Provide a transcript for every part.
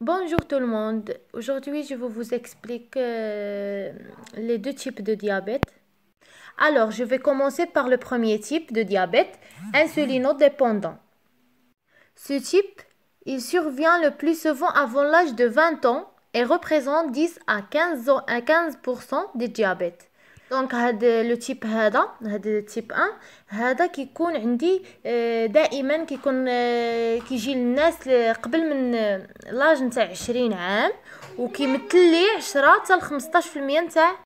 Bonjour tout le monde. Aujourd'hui, je vais vous expliquer les deux types de diabète. Alors, je vais commencer par le premier type de diabète, insulinodépendant. Ce type, il survient le plus souvent avant l'âge de 20 ans et représente 10 à 15% des diabètes. دونك هذا لو تيب هذا تيب 1 هذا كيكون عندي دائما كيكون كيجي للناس قبل من لاج نتاع 20 عام وكيمثل لي 10 حتى 15% نتاع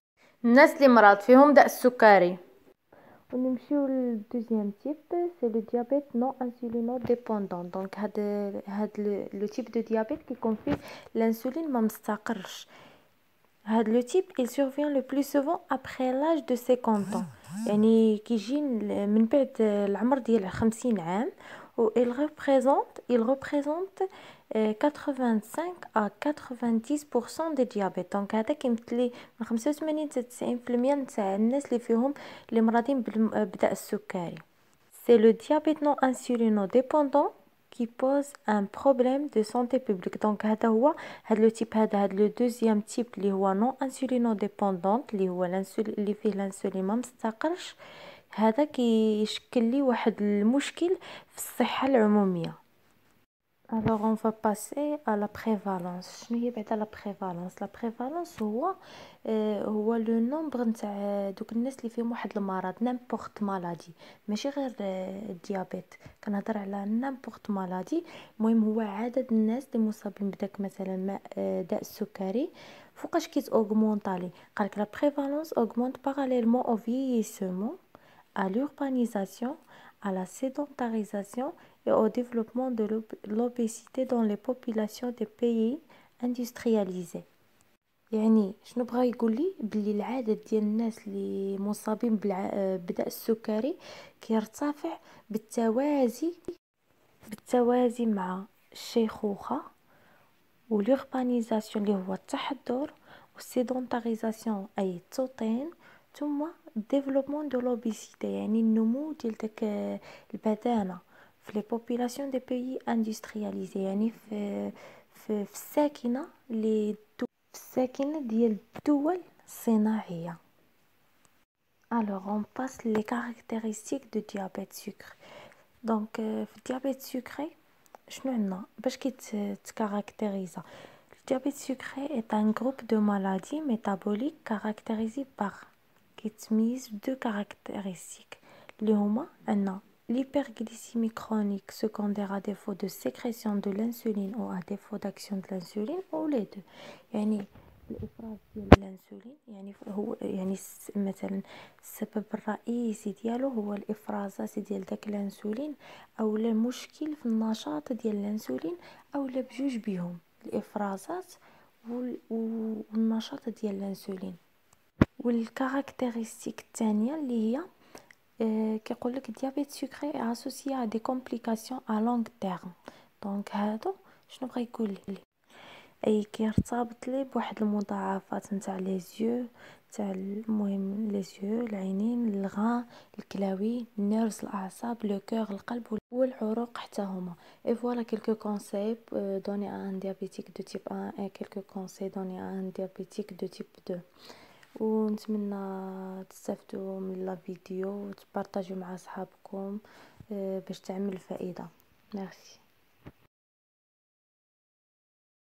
الناس اللي مرض فيهم داء السكري. ونمشيو للدوزيام تيب سي لو ديابيت نون انسولينو ديبوندون. دونك هاد لو تيب دو ديابيت كيكون فيه الانسولين ما مستقرش. هاد le type il survient le plus souvent après l'âge de 50 ans يعني كيجي من بعد العمر ديال 50 عام و il représente 85 à 90% des diabètes. دونك هذا كيمثل لي من 85 حتى 90% نتاع الناس اللي فيهم اللي مرضين بداء السكري. C'est le diabète non insulinodépendant qui pose un problème de santé publique. Donc هذا هو هذا لو تيب هذا لو دوزيام تيب اللي هو نون انسولينوديبوندون اللي هو الانسولين اللي فيه الانسولين ما مستقرش. هذا كيشكل لي واحد المشكل في الصحة العمومية. Alors on va passer à la prévalence. شنو هي بعدا لا prévalence؟ لا prévalence هو لو نومبر نتاع دوك الناس اللي فيهم واحد المرض نيمبورط مالادي، ماشي غير الديابيت، كنهضر على نيمبورط مالادي. المهم هو عدد الناس اللي مصابين بداك مثلا داء السكري فوقاش كيتاوغمونطالي. قالك لا prévalence augmente parallèlement au vieillissement, à l'urbanisation, à la sédentarisation et au développement de l'obésité dans les populations des pays industrialisés. يعني شنو بغا يقول لي بلي العدد ديال الناس اللي مصابين بداء السكري كيرتفع بالتوازي مع الشيخوخة والوربانيزاسيون اللي هو التحضر والسيدونتاريزاسيون اي التوطين ثم ديفلوبمون دو لوبيسيتي يعني النمو ديال داك البدانه في لي بوبولاسيون دي بيي اندسترياليزي يعني في الساكنه في الساكنه ديال الدول الصناعيه. Alors on passe les caractéristiques du diabète sucre. Donc في الديابيت سكري شنو عندنا باش كيتكاركتيريزا؟ Le diabète sucré est un groupe de maladies métaboliques caractérisées par كيتميز بدو caractéristiques اللي هما عندنا l'hyperglycémie chronique secondaire à défaut de sécrétion de l'insuline ou à défaut d'action de l'insuline ou les deux. يعني الافراز ديال الانسولين يعني هو يعني مثلا السبب الرئيسي ديالو هو الافرازات ديال داك الانسولين او لا مشكل في النشاط ديال الانسولين او لا بجوج بيهم الافرازات والنشاط ديال الانسولين. والكاركتيرستيك الثانيه اللي هي كيقول لك ديابيت سكري اسوسيي ا دي كومبليكاسيون ا لونغ تيرم. دونك هادو شنو بغا يقول لي اي كيرتبط لي بواحد المضاعفات نتاع لي زيو تاع المهم لي زيو العينين الغان الكلاوي النيرفز الاعصاب لو كور القلب والعروق حتى هما. اي فوالا كيلكو كونساي دوني ان ديابيتيك دو تيب 1 اي كيلكو كونساي دوني ان ديابيتيك دو تيب 2. ونتمنى تستافدوا من لا فيديو وتبارطاجيو مع اصحابكم باش تعمل فائده. ميرسي.